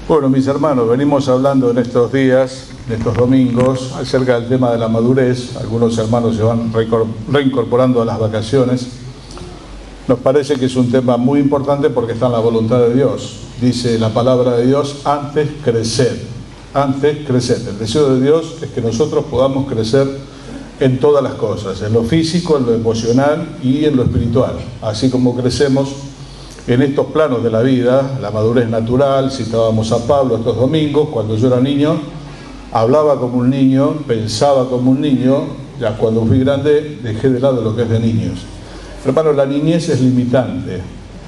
Bueno, mis hermanos, venimos hablando en estos días, en estos domingos, acerca del tema de la madurez. Algunos hermanos se van reincorporando a las vacaciones. Nos parece que es un tema muy importante porque está en la voluntad de Dios. Dice la palabra de Dios, antes crecer. Antes crecer. El deseo de Dios es que nosotros podamos crecer en todas las cosas, en lo físico, en lo emocional y en lo espiritual. Así como crecemos en estos planos de la vida, la madurez natural. Citábamos a Pablo estos domingos. Cuando yo era niño, hablaba como un niño, pensaba como un niño. Ya cuando fui grande, dejé de lado lo que es de niños. Hermanos, la niñez es limitante.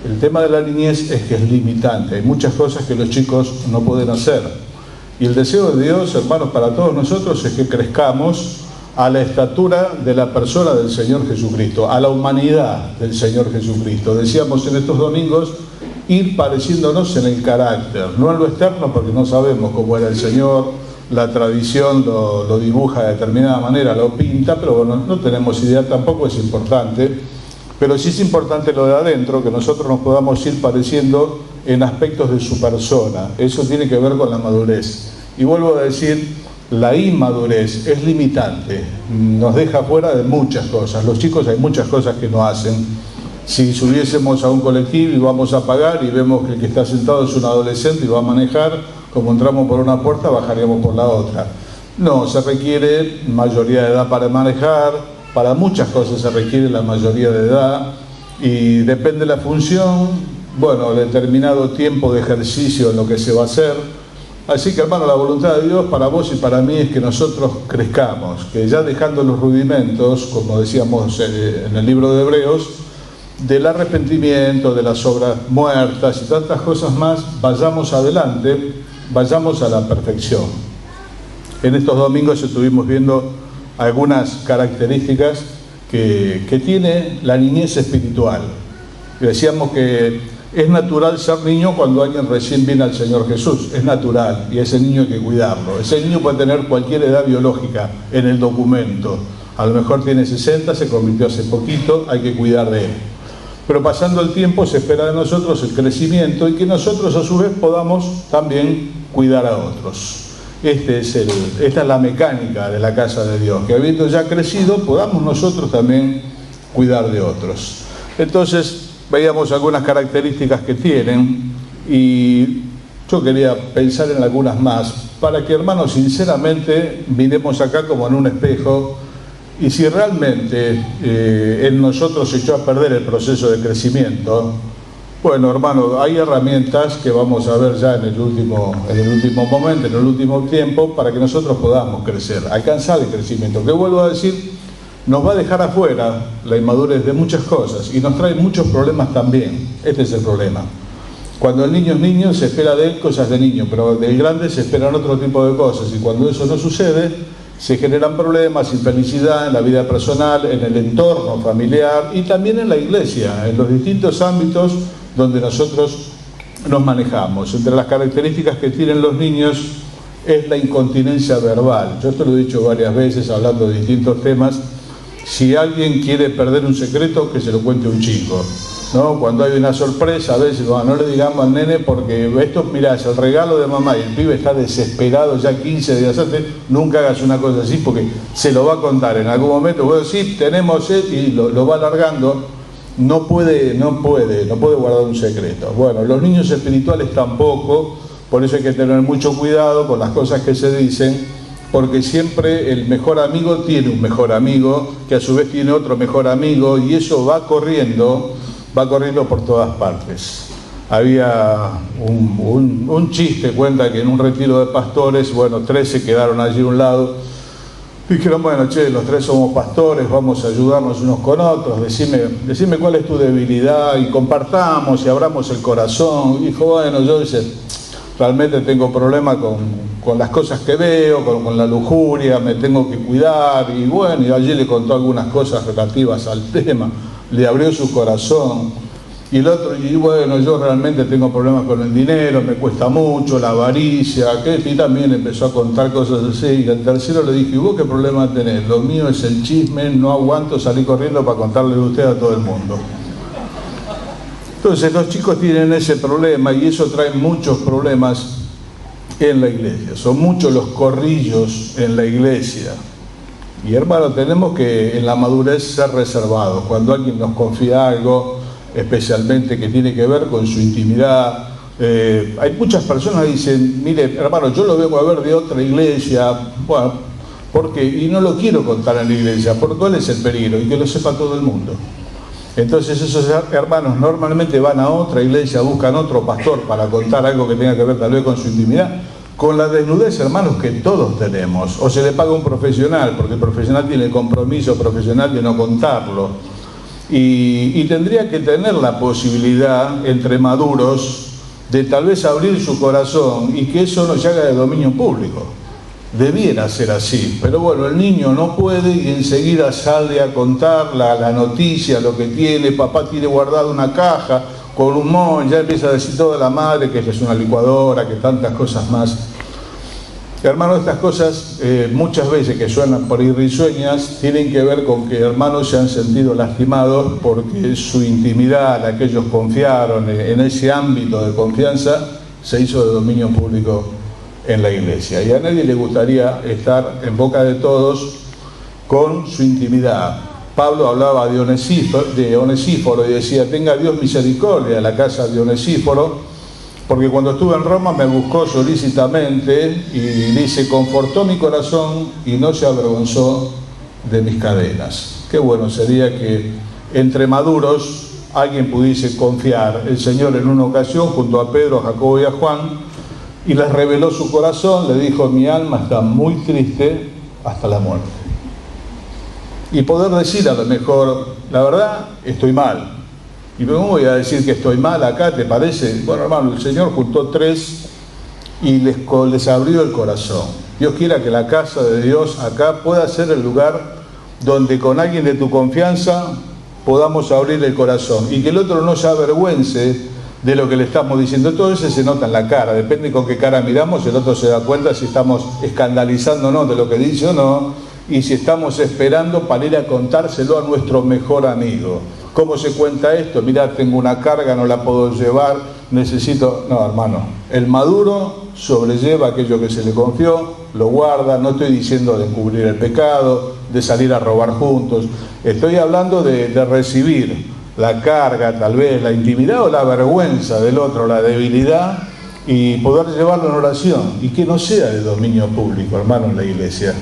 El tema de la niñez es que es limitante. Hay muchas cosas que los chicos no pueden hacer. Y el deseo de Dios, hermanos, para todos nosotros es que crezcamos a la estatura de la persona del Señor Jesucristo, a la humanidad del Señor Jesucristo. Decíamos en estos domingos, ir pareciéndonos en el carácter, no en lo externo, porque no sabemos cómo era el Señor, la tradición lo dibuja de determinada manera, lo pinta, pero bueno, no tenemos idea, tampoco es importante, pero sí es importante lo de adentro, que nosotros nos podamos ir pareciendo en aspectos de su persona. Eso tiene que ver con la madurez. Y vuelvo a decir, la inmadurez es limitante, nos deja fuera de muchas cosas. Los chicos hay muchas cosas que no hacen. Si subiésemos a un colectivo y vamos a pagar y vemos que el que está sentado es un adolescente y va a manejar, como entramos por una puerta, bajaríamos por la otra. No, se requiere mayoría de edad para manejar, para muchas cosas se requiere la mayoría de edad y depende de la función, bueno, determinado tiempo de ejercicio en lo que se va a hacer. Así que, hermano, la voluntad de Dios para vos y para mí es que nosotros crezcamos, que ya dejando los rudimentos, como decíamos en el libro de Hebreos, del arrepentimiento, de las obras muertas y tantas cosas más, vayamos adelante, vayamos a la perfección. En estos domingos estuvimos viendo algunas características que tiene la niñez espiritual. Decíamos que es natural ser niño cuando alguien recién viene al Señor Jesús, es natural, y a ese niño hay que cuidarlo. Ese niño puede tener cualquier edad biológica en el documento, a lo mejor tiene 60, se convirtió hace poquito, hay que cuidar de él. Pero pasando el tiempo se espera de nosotros el crecimiento y que nosotros a su vez podamos también cuidar a otros. Esta es la mecánica de la casa de Dios, que habiendo ya crecido podamos nosotros también cuidar de otros. Entonces, veíamos algunas características que tienen y yo quería pensar en algunas más para que, hermanos, sinceramente miremos acá como en un espejo y si realmente en nosotros se echó a perder el proceso de crecimiento, bueno, hermanos, hay herramientas que vamos a ver ya en el último momento, en el último tiempo, para que nosotros podamos crecer, alcanzar el crecimiento, que vuelvo a decir, nos va a dejar afuera la inmadurez de muchas cosas y nos trae muchos problemas también. Este es el problema. Cuando el niño es niño se espera de él cosas de niño, pero del grande se esperan otro tipo de cosas y cuando eso no sucede se generan problemas, infelicidad en la vida personal, en el entorno familiar y también en la iglesia, en los distintos ámbitos donde nosotros nos manejamos. Entre las características que tienen los niños es la incontinencia verbal. Yo esto lo he dicho varias veces hablando de distintos temas. Si alguien quiere perder un secreto, que se lo cuente un chico, ¿no? Cuando hay una sorpresa, a veces no le digamos al nene porque esto, mirá, es el regalo de mamá y el pibe está desesperado ya 15 días antes, nunca hagas una cosa así porque se lo va a contar en algún momento, bueno, sí, tenemos y lo va alargando, no puede guardar un secreto. Bueno, los niños espirituales tampoco, por eso hay que tener mucho cuidado con las cosas que se dicen, porque siempre el mejor amigo tiene un mejor amigo, que a su vez tiene otro mejor amigo, y eso va corriendo por todas partes. Había un chiste, cuenta que en un retiro de pastores, bueno, 3 se quedaron allí a un lado, dijeron, bueno, che, los 3 somos pastores, vamos a ayudarnos unos con otros, decime cuál es tu debilidad, y compartamos, y abramos el corazón. Dijo, bueno, yo realmente tengo problemas con las cosas que veo, con la lujuria, me tengo que cuidar, y bueno, y allí le contó algunas cosas relativas al tema, le abrió su corazón, y el otro, y bueno, yo realmente tengo problemas con el dinero, me cuesta mucho, la avaricia, y también empezó a contar cosas así, y al tercero le dije, ¿y vos qué problema tenés? Lo mío es el chisme, no aguanto salir corriendo para contarle a usted a todo el mundo. Entonces los chicos tienen ese problema y eso trae muchos problemas en la iglesia. Son muchos los corrillos en la iglesia. Y hermano, tenemos que en la madurez ser reservados. Cuando alguien nos confía algo, especialmente que tiene que ver con su intimidad, hay muchas personas que dicen, mire hermano, yo lo vengo a ver de otra iglesia, bueno, porque, y no lo quiero contar en la iglesia, porque ¿cuál es el peligro? Y que lo sepa todo el mundo. Entonces esos hermanos normalmente van a otra iglesia, buscan otro pastor para contar algo que tenga que ver tal vez con su intimidad, con la desnudez, hermanos, que todos tenemos. O se le paga a un profesional, porque el profesional tiene el compromiso profesional de no contarlo. Y tendría que tener la posibilidad, entre maduros, de tal vez abrir su corazón y que eso no se haga de dominio público. Debiera ser así, pero bueno, el niño no puede y enseguida sale a contar la noticia, lo que tiene. Papá tiene guardado una caja con un mon, ya empieza a decir toda la madre que es una licuadora, que tantas cosas más. Hermanos, estas cosas muchas veces que suenan por ahí risueñas tienen que ver con que hermanos se han sentido lastimados porque su intimidad, la que ellos confiaron en ese ámbito de confianza, se hizo de dominio público en la iglesia. Y a nadie le gustaría estar en boca de todos con su intimidad. Pablo hablaba de Onesíforo y decía, tenga Dios misericordia de la casa de Onesíforo, porque cuando estuve en Roma me buscó solícitamente y dice, confortó mi corazón y no se avergonzó de mis cadenas. Qué bueno sería que entre maduros alguien pudiese confiar. El Señor en una ocasión junto a Pedro, a Jacobo y a Juan, y les reveló su corazón, le dijo, mi alma está muy triste hasta la muerte. Y poder decir a lo mejor, la verdad, estoy mal. ¿Y cómo voy a decir que estoy mal acá? ¿Te parece? Bueno, hermano, el Señor juntó tres y les abrió el corazón. Dios quiera que la casa de Dios acá pueda ser el lugar donde con alguien de tu confianza podamos abrir el corazón y que el otro no se avergüence de lo que le estamos diciendo. Todo eso se nota en la cara, depende con qué cara miramos, el otro se da cuenta si estamos escandalizándonos de lo que dice o no, y si estamos esperando para ir a contárselo a nuestro mejor amigo. ¿Cómo se cuenta esto? Mirá, tengo una carga, no la puedo llevar, necesito... No, hermano, el maduro sobrelleva aquello que se le confió, lo guarda. No estoy diciendo de encubrir el pecado, de salir a robar juntos, estoy hablando de recibir la carga, tal vez la intimidad o la vergüenza del otro, la debilidad, y poder llevarlo en oración, y que no sea de dominio público, hermano, en la iglesia,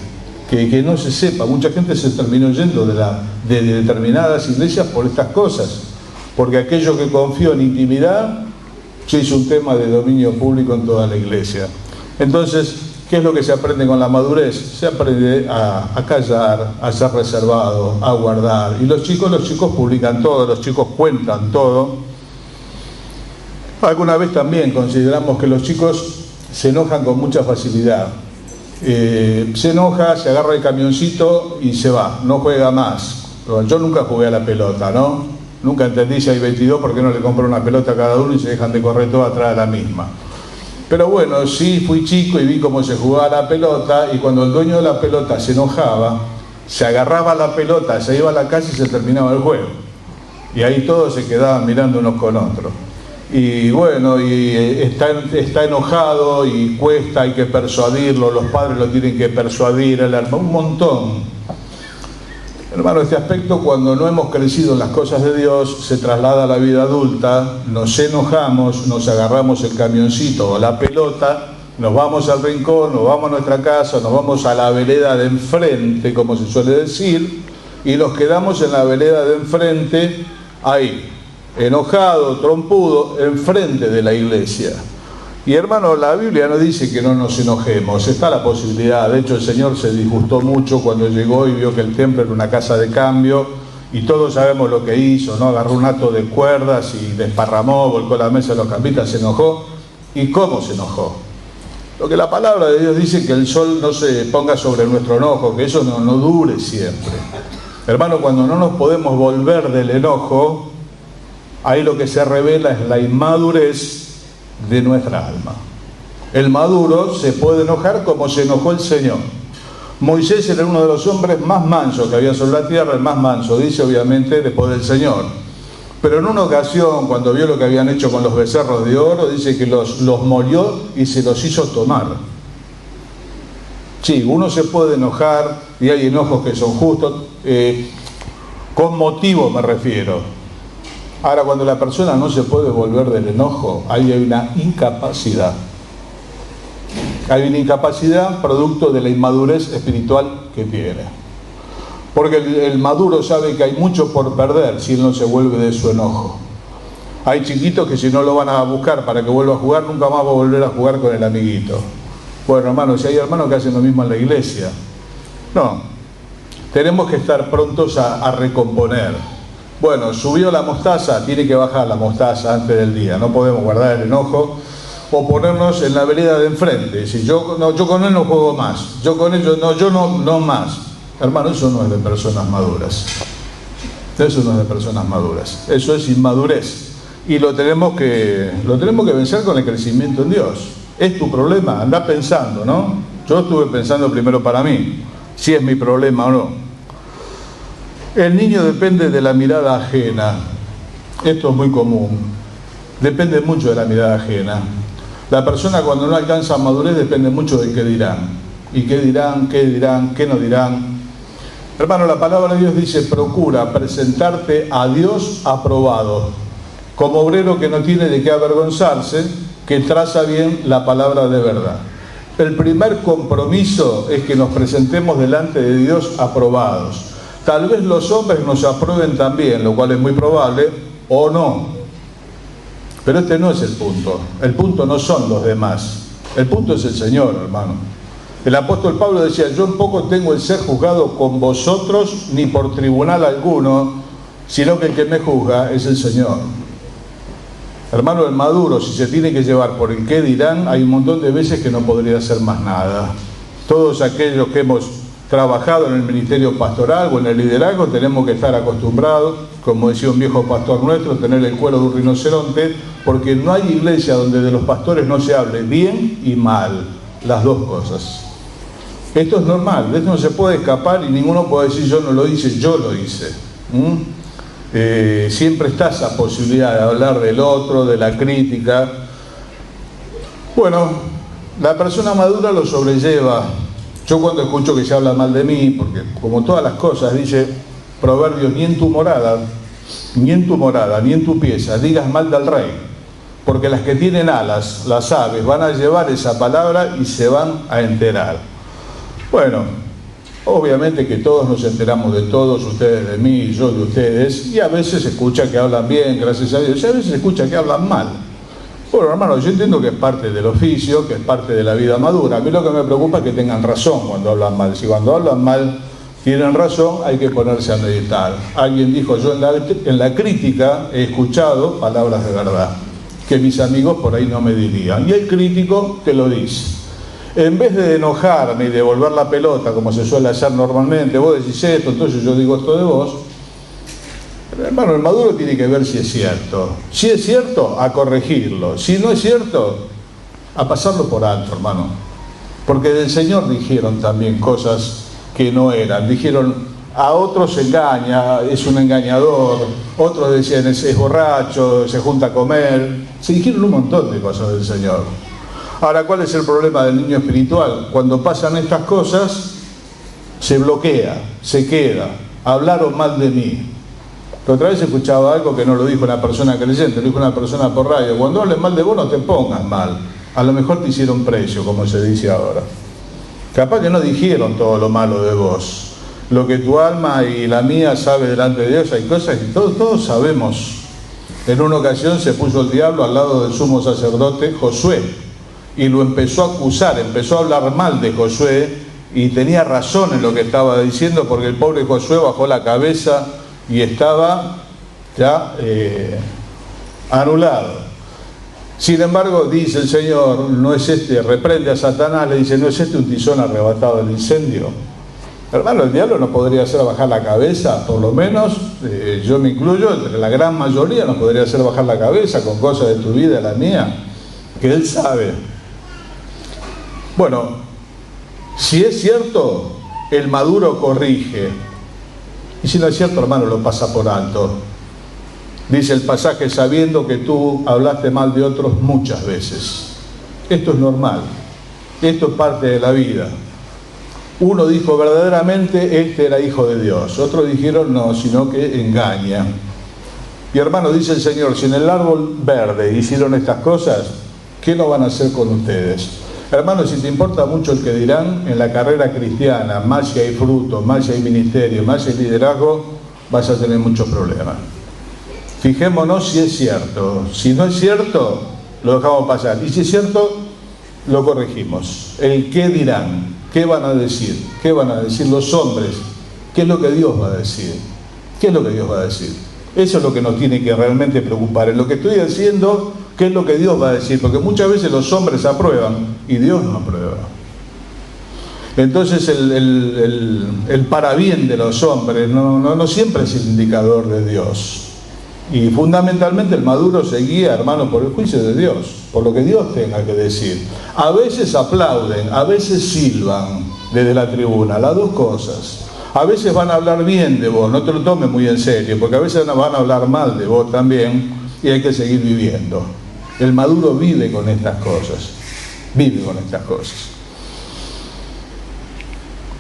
que no se sepa. Mucha gente se terminó yendo de determinadas iglesias por estas cosas, porque aquello que confió en intimidad se hizo un tema de dominio público en toda la iglesia. Entonces, ¿qué es lo que se aprende con la madurez? Se aprende a callar, a ser reservado, a guardar. Y los chicos publican todo, los chicos cuentan todo. Alguna vez también consideramos que los chicos se enojan con mucha facilidad. Se enoja, se agarra el camioncito y se va, no juega más. Yo nunca jugué a la pelota, ¿no? Nunca entendí si hay 22, ¿por qué no le compro una pelota a cada uno y se dejan de correr todos atrás de la misma? Pero bueno, sí fui chico y vi cómo se jugaba la pelota, y cuando el dueño de la pelota se enojaba, se agarraba la pelota, se iba a la casa y se terminaba el juego. Y ahí todos se quedaban mirando unos con otros. Y bueno, y está enojado y cuesta, hay que persuadirlo, los padres lo tienen que persuadir, el hermano, un montón. Hermano, este aspecto, cuando no hemos crecido en las cosas de Dios, se traslada a la vida adulta, nos enojamos, nos agarramos el camioncito o la pelota, nos vamos al rincón, nos vamos a nuestra casa, nos vamos a la vereda de enfrente, como se suele decir, y nos quedamos en la vereda de enfrente, ahí, enojado, trompudo, enfrente de la iglesia. Y hermano, la Biblia no dice que no nos enojemos, está la posibilidad. De hecho, el Señor se disgustó mucho cuando llegó y vio que el templo era una casa de cambio, y todos sabemos lo que hizo, ¿no? Agarró un hato de cuerdas y desparramó, volcó la mesa de los campistas, se enojó. ¿Y cómo se enojó? Lo que la palabra de Dios dice, que el sol no se ponga sobre nuestro enojo, que eso no dure siempre. Hermano, cuando no nos podemos volver del enojo, ahí lo que se revela es la inmadurez de nuestra alma. El maduro se puede enojar como se enojó el Señor. Moisés era uno de los hombres más mansos que había sobre la tierra, el más manso, dice obviamente después del Señor. Pero en una ocasión, cuando vio lo que habían hecho con los becerros de oro, dice que los molió y se los hizo tomar. Sí, uno se puede enojar y hay enojos que son justos, con motivo me refiero. Ahora, cuando la persona no se puede volver del enojo, ahí hay una incapacidad. Hay una incapacidad producto de la inmadurez espiritual que tiene. Porque el maduro sabe que hay mucho por perder si él no se vuelve de su enojo. Hay chiquitos que si no lo van a buscar para que vuelva a jugar, nunca más va a volver a jugar con el amiguito. Bueno, hermanos, si hay hermanos que hacen lo mismo en la iglesia. No, tenemos que estar prontos a recomponer. Bueno, subió la mostaza, tiene que bajar la mostaza antes del día. No podemos guardar el enojo o ponernos en la vereda de enfrente. Si yo con él no juego más, yo con ellos no más. Hermano, eso no es de personas maduras. Eso no es de personas maduras. Eso es inmadurez. Y lo tenemos que vencer con el crecimiento en Dios. Es tu problema, anda pensando, ¿no? Yo estuve pensando primero para mí, si es mi problema o no. El niño depende de la mirada ajena. Esto es muy común. Depende mucho de la mirada ajena. La persona cuando no alcanza madurez depende mucho de qué dirán. ¿Y qué dirán? ¿Qué dirán? ¿Qué no dirán? Hermano, la palabra de Dios dice, procura presentarte a Dios aprobado, como obrero que no tiene de qué avergonzarse, que traza bien la palabra de verdad. El primer compromiso es que nos presentemos delante de Dios aprobados. Tal vez los hombres nos aprueben también, lo cual es muy probable, o no. Pero este no es el punto. El punto no son los demás. El punto es el Señor, hermano. El apóstol Pablo decía, yo en poco tengo el ser juzgado con vosotros, ni por tribunal alguno, sino que el que me juzga es el Señor. Hermano, el maduro, si se tiene que llevar por el qué dirán, hay un montón de veces que no podría hacer más nada. Todos aquellos que hemos trabajado en el ministerio pastoral o en el liderazgo, tenemos que estar acostumbrados, como decía un viejo pastor nuestro, tener el cuero de un rinoceronte, porque no hay iglesia donde de los pastores no se hable bien y mal, las dos cosas. Esto es normal, de esto no se puede escapar y ninguno puede decir yo no lo hice, yo lo hice. Siempre está esa posibilidad de hablar del otro, de la crítica. Bueno, la persona madura lo sobrelleva. Yo cuando escucho que se habla mal de mí, porque como todas las cosas, dice Proverbios, ni en tu morada, ni en tu pieza, digas mal del rey. Porque las que tienen alas, las aves, van a llevar esa palabra y se van a enterar. Bueno, obviamente que todos nos enteramos de todos, ustedes de mí, yo de ustedes, y a veces se escucha que hablan bien, gracias a Dios, y a veces se escucha que hablan mal. Bueno, hermano, yo entiendo que es parte del oficio, que es parte de la vida madura. A mí lo que me preocupa es que tengan razón cuando hablan mal. Si cuando hablan mal tienen razón, hay que ponerse a meditar. Alguien dijo, yo en la crítica he escuchado palabras de verdad, que mis amigos por ahí no me dirían. Y el crítico te lo dice. En vez de enojarme y devolver la pelota, como se suele hacer normalmente, vos decís esto, entonces yo digo esto de vos. Pero, hermano, el maduro tiene que ver si es cierto. Si es cierto, a corregirlo. Si no es cierto, a pasarlo por alto, hermano. Porque del Señor dijeron también cosas que no eran. Dijeron, a otros engaña, es un engañador. Otros decían, es borracho, se junta a comer. Se dijeron un montón de cosas del Señor. Ahora, ¿cuál es el problema del niño espiritual? Cuando pasan estas cosas, se bloquea, se queda. Hablaron mal de mí. La otra vez escuchaba algo que no lo dijo una persona creyente, lo dijo una persona por radio. Cuando hablen mal de vos, no te pongas mal. A lo mejor te hicieron precio, como se dice ahora. Capaz que no dijeron todo lo malo de vos. Lo que tu alma y la mía sabe delante de Dios, hay cosas que todos sabemos. En una ocasión se puso el diablo al lado del sumo sacerdote Josué. Y lo empezó a acusar, empezó a hablar mal de Josué y tenía razón en lo que estaba diciendo porque el pobre Josué bajó la cabeza y estaba ya anulado. Sin embargo, dice el Señor, no es este, reprende a Satanás, le dice, no es este un tizón arrebatado del incendio. Hermano, el diablo no podría hacer bajar la cabeza, por lo menos, yo me incluyo, entre la gran mayoría nos podría hacer bajar la cabeza con cosas de tu vida y la mía, que él sabe. Bueno, si es cierto, el maduro corrige. Y si no es cierto, hermano, lo pasa por alto. Dice el pasaje, sabiendo que tú hablaste mal de otros muchas veces. Esto es normal, esto es parte de la vida. Uno dijo verdaderamente este era hijo de Dios, otros dijeron no, sino que engaña. Y hermano, dice el Señor, si en el árbol verde hicieron estas cosas, ¿qué no van a hacer con ustedes? Hermano, si te importa mucho el que dirán, en la carrera cristiana, más si hay fruto, más si hay ministerio, más si hay liderazgo, vas a tener muchos problemas. Fijémonos si es cierto. Si no es cierto, lo dejamos pasar. Y si es cierto, lo corregimos. El qué dirán, qué van a decir, qué van a decir los hombres, qué es lo que Dios va a decir, qué es lo que Dios va a decir. Eso es lo que nos tiene que realmente preocupar. En lo que estoy haciendo, qué es lo que Dios va a decir. Porque muchas veces los hombres aprueban y Dios no aprueba. Entonces el parabién de los hombres no siempre es el indicador de Dios. Y fundamentalmente el maduro se guía, hermano, por el juicio de Dios, por lo que Dios tenga que decir. A veces aplauden, a veces silban desde la tribuna, las dos cosas. A veces van a hablar bien de vos, no te lo tomes muy en serio, porque a veces van a hablar mal de vos también y hay que seguir viviendo. El maduro vive con estas cosas, vive con estas cosas.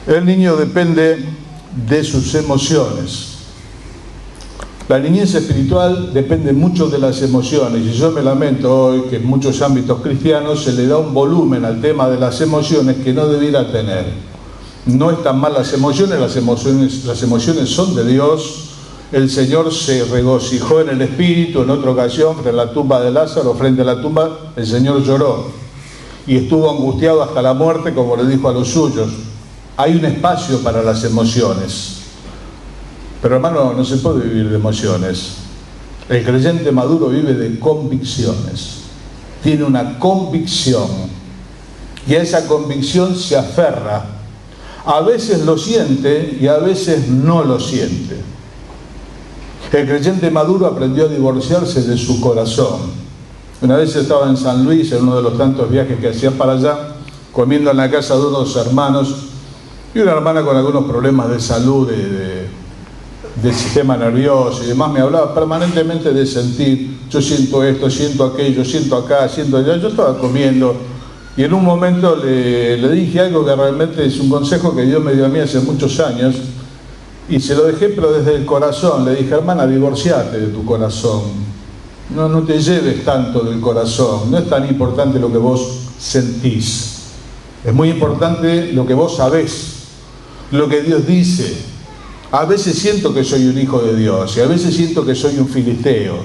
El niño depende de sus emociones. La niñez espiritual depende mucho de las emociones y yo me lamento hoy que en muchos ámbitos cristianos se le da un volumen al tema de las emociones que no debiera tener. No están mal las emociones son de Dios. El Señor se regocijó en el Espíritu en otra ocasión frente a la tumba de Lázaro, frente a la tumba el Señor lloró y estuvo angustiado hasta la muerte, como le dijo a los suyos. Hay un espacio para las emociones. Pero hermano, no se puede vivir de emociones. El creyente maduro vive de convicciones. Tiene una convicción. Y a esa convicción se aferra. A veces lo siente y a veces no lo siente. El creyente maduro aprendió a divorciarse de su corazón. Una vez estaba en San Luis, en uno de los tantos viajes que hacía para allá, comiendo en la casa de unos hermanos y una hermana con algunos problemas de salud, del sistema nervioso y demás, me hablaba permanentemente de sentir, yo siento esto, siento aquello, siento acá, siento allá. Yo estaba comiendo y en un momento le dije algo que realmente es un consejo que Dios me dio a mí hace muchos años y se lo dejé pero desde el corazón. Le dije, hermana, divorciate de tu corazón, no te lleves tanto del corazón, no es tan importante lo que vos sentís, es muy importante lo que vos sabés, lo que Dios dice. A veces siento que soy un hijo de Dios y a veces siento que soy un filisteo.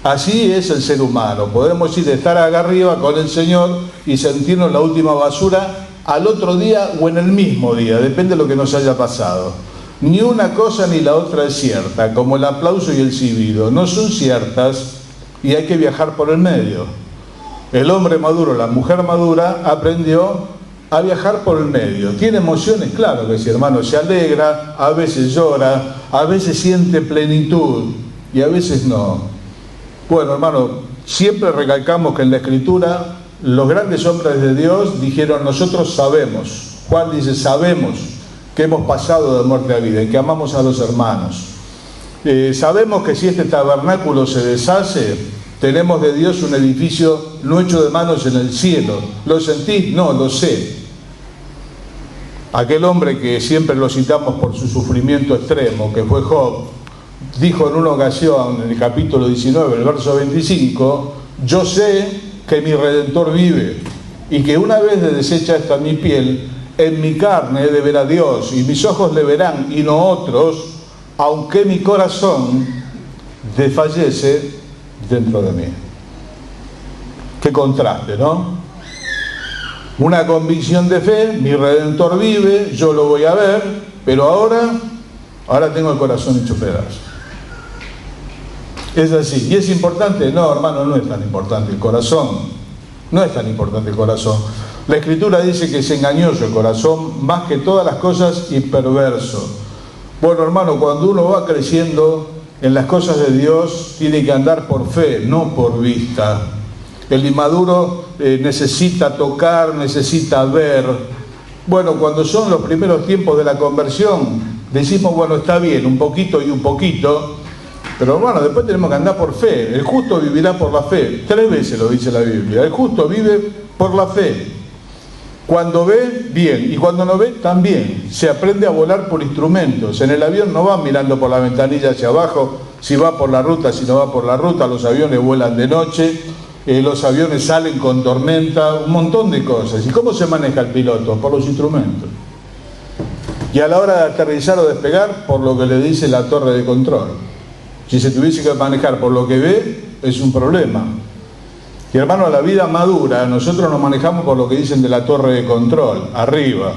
Así es el ser humano. Podemos ir de estar acá arriba con el Señor y sentirnos la última basura al otro día o en el mismo día, depende de lo que nos haya pasado. Ni una cosa ni la otra es cierta, como el aplauso y el silbido. No son ciertas y hay que viajar por el medio. El hombre maduro, la mujer madura, aprendió a viajar por el medio. Tiene emociones, claro que sí, hermano, se alegra, a veces llora, a veces siente plenitud y a veces no. Bueno, hermano, siempre recalcamos que en la Escritura los grandes hombres de Dios dijeron, nosotros sabemos, Juan dice, sabemos que hemos pasado de muerte a vida y que amamos a los hermanos. Sabemos que si este tabernáculo se deshace, tenemos de Dios un edificio no hecho de manos en el cielo. ¿Lo sentís? No, lo sé. Aquel hombre que siempre lo citamos por su sufrimiento extremo, que fue Job, dijo en una ocasión, en el capítulo 19, el verso 25, yo sé que mi Redentor vive y que una vez de deshecha esta mi piel, en mi carne he de ver a Dios y mis ojos le verán y no otros, aunque mi corazón desfallece dentro de mí. Qué contraste, ¿no? Una convicción de fe, mi Redentor vive, yo lo voy a ver, pero ahora tengo el corazón hecho pedazos. Es así. ¿Y es importante? No, hermano, no es tan importante el corazón. No es tan importante el corazón. La Escritura dice que es engañoso el corazón más que todas las cosas y perverso. Bueno, hermano, cuando uno va creciendo en las cosas de Dios, tiene que andar por fe, no por vista. El inmaduro necesita tocar, necesita ver. Bueno, cuando son los primeros tiempos de la conversión, decimos, bueno, está bien, un poquito y un poquito, Pero bueno, después tenemos que andar por fe. El justo vivirá por la fe. 3 veces lo dice la Biblia. El justo vive por la fe. Cuando ve, bien. Y cuando no ve, también. Se aprende a volar por instrumentos. En el avión no van mirando por la ventanilla hacia abajo, si va por la ruta, si no va por la ruta. Los aviones vuelan de noche. Los aviones salen con tormenta. Un montón de cosas. ¿Y cómo se maneja el piloto? Por los instrumentos. Y a la hora de aterrizar o despegar, por lo que le dice la torre de control. Si se tuviese que manejar por lo que ve, es un problema. Y hermano, la vida madura, nosotros nos manejamos por lo que dicen de la torre de control, arriba,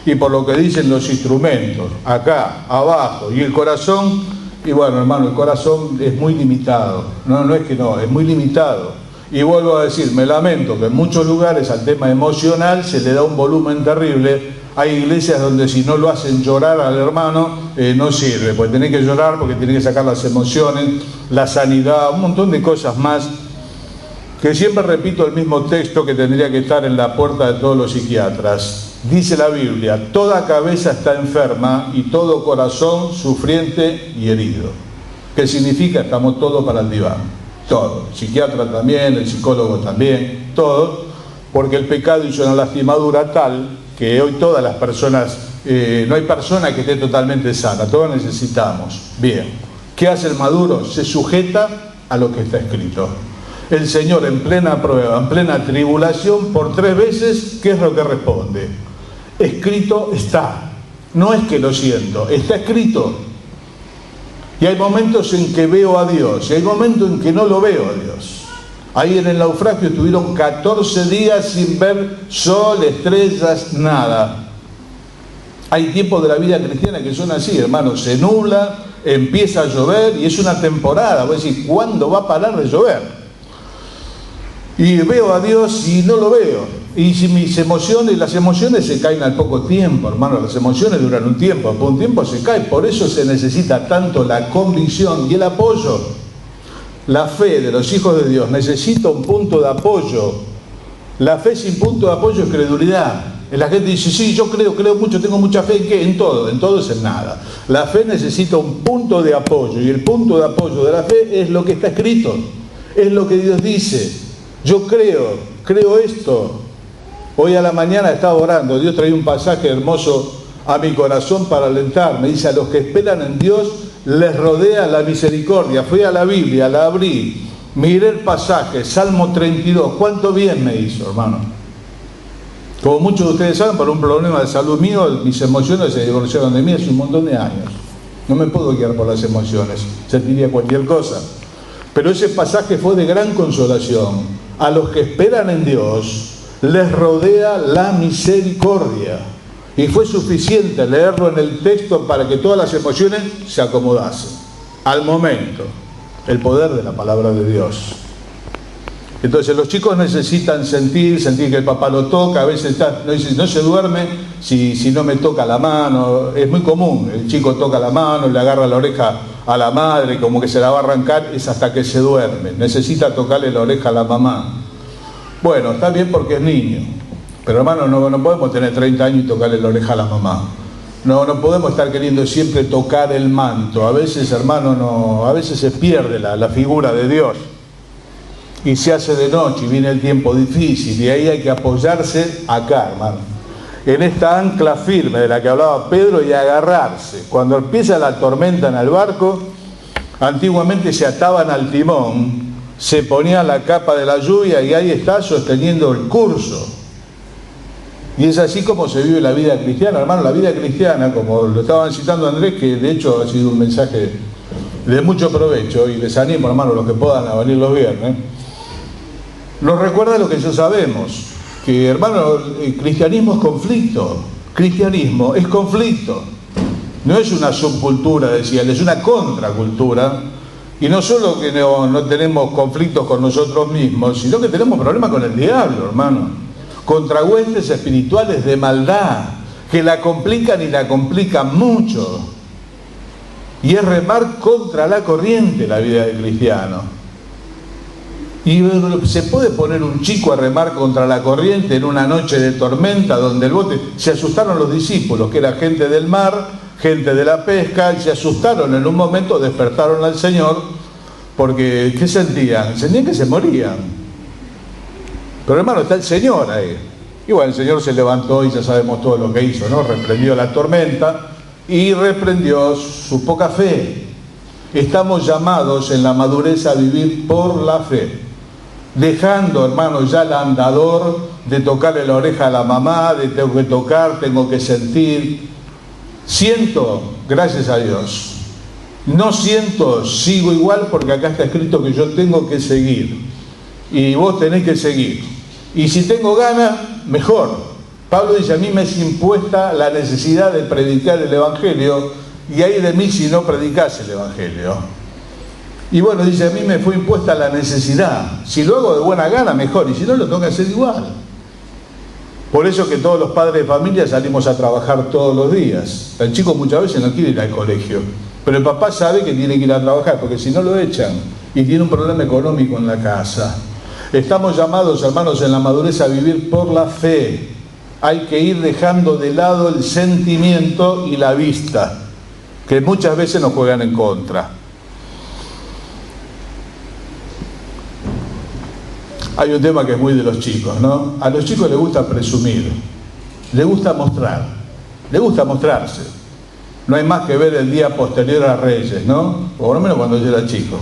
y por lo que dicen los instrumentos, acá, abajo, y el corazón, y bueno, hermano, el corazón es muy limitado. No es que no, es muy limitado. Y vuelvo a decir, me lamento que en muchos lugares al tema emocional se le da un volumen terrible. Hay iglesias donde si no lo hacen llorar al hermano, no sirve, porque tiene que llorar, porque tiene que sacar las emociones, la sanidad, un montón de cosas más, que siempre repito el mismo texto que tendría que estar en la puerta de todos los psiquiatras. Dice la Biblia, toda cabeza está enferma y todo corazón sufriente y herido. ¿Qué significa? Estamos todos para el diván, todos, el psiquiatra también, el psicólogo también, todos, porque el pecado hizo una lastimadura tal que hoy todas las personas, no hay persona que esté totalmente sana, todos necesitamos. Bien, ¿qué hace el maduro? Se sujeta a lo que está escrito. El Señor en plena prueba, en plena tribulación, por 3 veces, ¿qué es lo que responde? Escrito está. No es que lo siento, está escrito. Y hay momentos en que veo a Dios, y hay momentos en que no lo veo a Dios. Ahí en el naufragio estuvieron 14 días sin ver sol, estrellas, nada. Hay tiempos de la vida cristiana que son así, hermano, se nubla, empieza a llover y es una temporada. Voy a decir, ¿cuándo va a parar de llover? Y veo a Dios y no lo veo. Y si las emociones se caen al poco tiempo, hermano, las emociones duran un tiempo, por un tiempo se caen. Por eso se necesita tanto la convicción y el apoyo. La fe de los hijos de Dios necesita un punto de apoyo. La fe sin punto de apoyo es credulidad. La gente dice, sí, yo creo mucho, tengo mucha fe. ¿En qué? En todo es en nada. La fe necesita un punto de apoyo, y el punto de apoyo de la fe es lo que está escrito, es lo que Dios dice. Yo creo esto. Hoy a la mañana estaba orando, Dios traía un pasaje hermoso a mi corazón para alentarme. Dice, a los que esperan en Dios les rodea la misericordia. Fui a la Biblia, la abrí, miré el pasaje, Salmo 32, cuánto bien me hizo, hermano. Como muchos de ustedes saben, por un problema de salud mío, mis emociones se divorciaron de mí hace un montón de años. No me puedo guiar por las emociones, sentiría cualquier cosa. Pero ese pasaje fue de gran consolación. A los que esperan en Dios les rodea la misericordia. Y fue suficiente leerlo en el texto para que todas las emociones se acomodasen. Al momento, el poder de la palabra de Dios. Entonces los chicos necesitan sentir que el papá lo toca. A veces no se duerme si no me toca la mano. Es muy común, el chico toca la mano, le agarra la oreja a la madre, como que se la va a arrancar, es hasta que se duerme. Necesita tocarle la oreja a la mamá. Bueno, está bien porque es niño. Pero hermano, no podemos tener 30 años y tocarle la oreja a la mamá. No podemos estar queriendo siempre tocar el manto. A veces, hermano, a veces se pierde la figura de Dios. Y se hace de noche y viene el tiempo difícil. Y ahí hay que apoyarse acá, hermano. En esta ancla firme de la que hablaba Pedro, y agarrarse. Cuando empieza la tormenta en el barco, antiguamente se ataban al timón, se ponía la capa de la lluvia y ahí está sosteniendo el curso. Y es así como se vive la vida cristiana, hermano. La vida cristiana, como lo estaban citando Andrés, que de hecho ha sido un mensaje de mucho provecho, y les animo, hermano, los que puedan a venir los viernes, nos recuerda lo que ya sabemos, que, hermano, el cristianismo es conflicto. Cristianismo es conflicto. No es una subcultura, decía él, es una contracultura. Y no solo que no tenemos conflictos con nosotros mismos, sino que tenemos problemas con el diablo, hermano. Contra huestes espirituales de maldad, que la complican y la complican mucho. Y es remar contra la corriente la vida del cristiano. Y se puede poner un chico a remar contra la corriente en una noche de tormenta donde el bote... Se asustaron los discípulos, que era gente del mar, gente de la pesca, y se asustaron en un momento, despertaron al Señor, porque ¿qué sentían? Sentían que se morían. Pero hermano, está el Señor ahí. Y bueno, el Señor se levantó y ya sabemos todo lo que hizo, ¿no? Reprendió la tormenta y reprendió su poca fe. Estamos llamados en la madurez a vivir por la fe, dejando, hermano, ya el andador de tocarle la oreja a la mamá, de tengo que tocar, tengo que sentir. Siento, gracias a Dios. No siento, sigo igual, porque acá está escrito que yo tengo que seguir. Y vos tenés que seguir. Y si tengo ganas, mejor. Pablo dice, a mí me es impuesta la necesidad de predicar el Evangelio, y ay de mí si no predicase el Evangelio. Y bueno, dice, a mí me fue impuesta la necesidad. Si lo hago de buena gana, mejor, y si no, lo tengo que hacer igual. Por eso que todos los padres de familia salimos a trabajar todos los días. El chico muchas veces no quiere ir al colegio, pero el papá sabe que tiene que ir a trabajar, porque si no lo echan, y tiene un problema económico en la casa. Estamos llamados, hermanos, en la madurez a vivir por la fe. Hay que ir dejando de lado el sentimiento y la vista, que muchas veces nos juegan en contra. Hay un tema que es muy de los chicos, ¿no? A los chicos les gusta presumir, les gusta mostrar, les gusta mostrarse. No hay más que ver el día posterior a Reyes, ¿no? Por lo menos cuando yo era chico.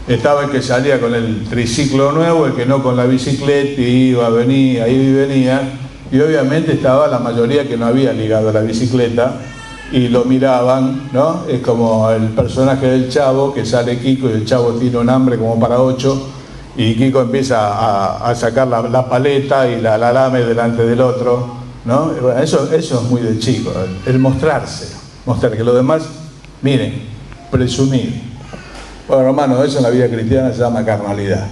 Estaba el que salía con el triciclo nuevo, el que no con la bicicleta, y iba, venía, iba y venía. Y obviamente estaba la mayoría que no había ligado a la bicicleta y lo miraban, ¿no? Es como el personaje del Chavo, que sale Kiko y el Chavo tiene un hambre como para 8 y Kiko empieza a sacar la paleta y la lame delante del otro, ¿no? Bueno, eso es muy de chico, el mostrarse, mostrar que los demás, miren, presumir. Bueno, hermano, eso en la vida cristiana se llama carnalidad,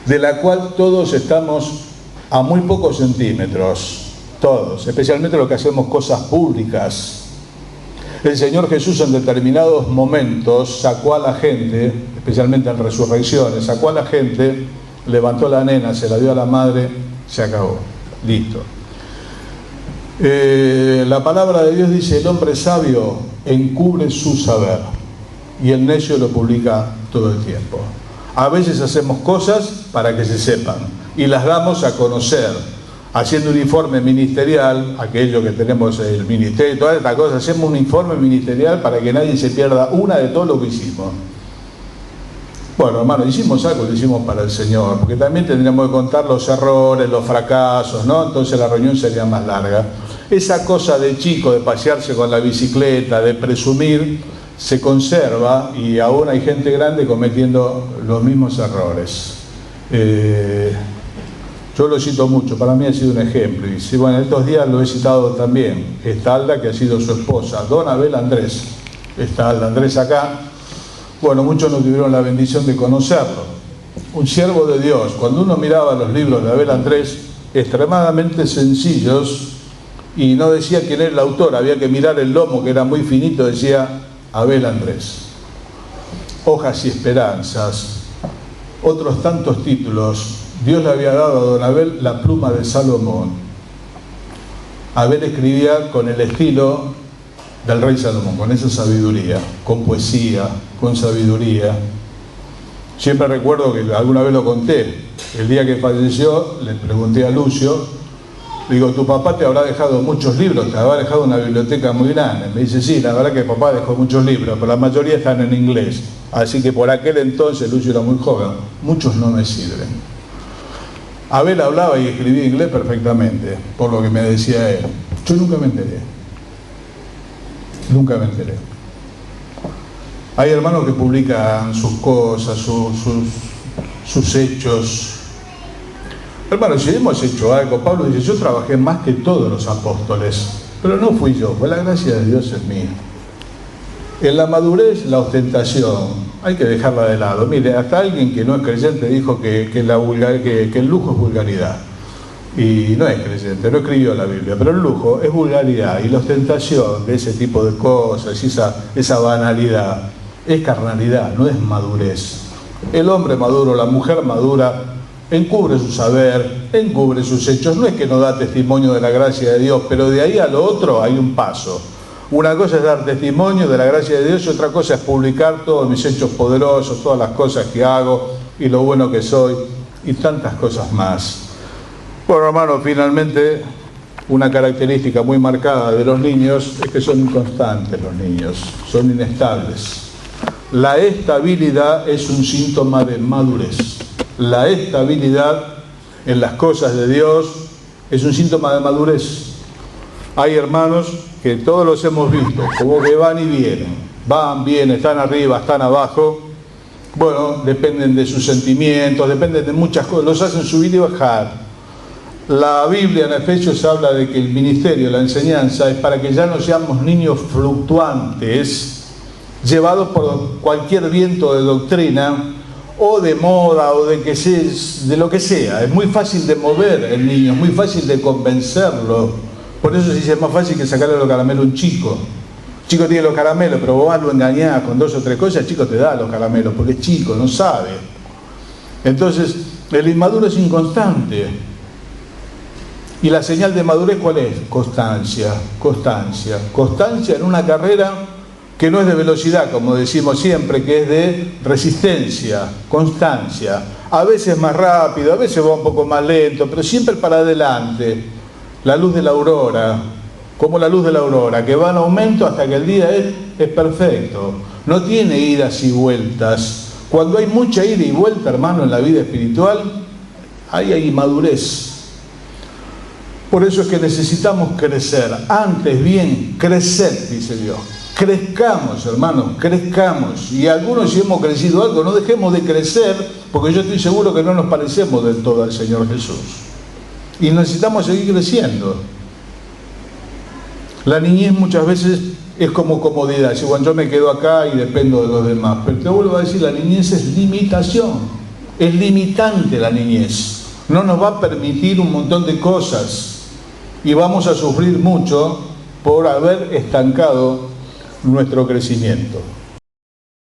de la cual todos estamos a muy pocos centímetros, todos, especialmente los que hacemos cosas públicas. El Señor Jesús en determinados momentos sacó a la gente, especialmente en resurrecciones, sacó a la gente, levantó a la nena, se la dio a la madre, se acabó, listo. La palabra de Dios dice, el hombre sabio encubre su saber y el necio lo publica todo el tiempo. A veces hacemos cosas para que se sepan y las damos a conocer, haciendo un informe ministerial, aquello que tenemos el ministerio y todas estas cosas, hacemos un informe ministerial para que nadie se pierda una de todo lo que hicimos. Bueno, hermano, hicimos algo, lo hicimos para el Señor, porque también tendríamos que contar los errores, los fracasos, ¿no? Entonces la reunión sería más larga. Esa cosa de chico, de pasearse con la bicicleta, de presumir, se conserva y aún hay gente grande cometiendo los mismos errores. Yo lo cito mucho, para mí ha sido un ejemplo. Y sí, bueno, estos días lo he citado también. Está Alda, que ha sido su esposa, Don Abel Andrés. Está Alda Andrés acá. Bueno, muchos no tuvieron la bendición de conocerlo. Un siervo de Dios. Cuando uno miraba los libros de Abel Andrés, extremadamente sencillos, y no decía quién era el autor, había que mirar el lomo, que era muy finito, decía Abel Andrés. Hojas y esperanzas, otros tantos títulos. Dios le había dado a don Abel la pluma de Salomón. Abel escribía con el estilo del rey Salomón, con esa sabiduría, con poesía, con sabiduría. Siempre recuerdo que alguna vez lo conté, el día que falleció, le pregunté a Lucio, digo, tu papá te habrá dejado muchos libros, te habrá dejado una biblioteca muy grande. Me dice, sí, la verdad que papá dejó muchos libros, pero la mayoría están en inglés. Así que por aquel entonces, Lucio era muy joven, muchos no me sirven. Abel hablaba y escribía inglés perfectamente, por lo que me decía él. Yo nunca me enteré. Nunca me enteré. Hay hermanos que publican sus cosas, sus hechos. Hermanos, si hemos hecho algo, Pablo dice, yo trabajé más que todos los apóstoles, pero no fui yo, fue la gracia de Dios en mí. En la madurez, la ostentación, hay que dejarla de lado. Mire, hasta alguien que no es creyente dijo que el lujo es vulgaridad. Y no es creyente, no escribió la Biblia, pero el lujo es vulgaridad. Y la ostentación de ese tipo de cosas, esa banalidad, es carnalidad, no es madurez. El hombre maduro, la mujer madura, encubre su saber, encubre sus hechos. No es que no da testimonio de la gracia de Dios, pero de ahí a lo otro hay un paso. Una cosa es dar testimonio de la gracia de Dios y otra cosa es publicar todos mis hechos poderosos, todas las cosas que hago y lo bueno que soy y tantas cosas más. Bueno, hermanos, finalmente una característica muy marcada de los niños es que son inconstantes los niños, son inestables. La estabilidad es un síntoma de madurez. La estabilidad en las cosas de Dios es un síntoma de madurez. Hay hermanos que todos los hemos visto, como que van y vienen, están arriba, están abajo. Bueno, dependen de sus sentimientos, dependen de muchas cosas, los hacen subir y bajar. La Biblia en Efesios habla de que el ministerio, la enseñanza, es para que ya no seamos niños fluctuantes, llevados por cualquier viento de doctrina, o de moda, o de lo que sea. Es muy fácil de mover el niño, es muy fácil de convencerlo. Por eso se dice, es más fácil que sacarle los caramelos a un chico. El chico tiene los caramelos, pero vos lo engañás con 2 o 3 cosas, el chico te da los caramelos, porque es chico, no sabe. Entonces, el inmaduro es inconstante. ¿Y la señal de madurez cuál es? Constancia, constancia. Constancia en una carrera que no es de velocidad, como decimos siempre, que es de resistencia, constancia. A veces más rápido, a veces va un poco más lento, pero siempre para adelante. La luz de la aurora, como la luz de la aurora, que va en aumento hasta que el día es perfecto. No tiene idas y vueltas. Cuando hay mucha ida y vuelta, hermano, en la vida espiritual, ahí hay inmadurez. Por eso es que necesitamos crecer. Antes bien, crecer, dice Dios. Crezcamos, hermanos, crezcamos. Y algunos, si hemos crecido algo, no dejemos de crecer, porque yo estoy seguro que no nos parecemos del todo al Señor Jesús. Y necesitamos seguir creciendo. La niñez muchas veces es como comodidad. Si bueno, yo me quedo acá y dependo de los demás. Pero te vuelvo a decir, la niñez es limitación. Es limitante la niñez. No nos va a permitir un montón de cosas. Y vamos a sufrir mucho por haber estancado nuestro crecimiento.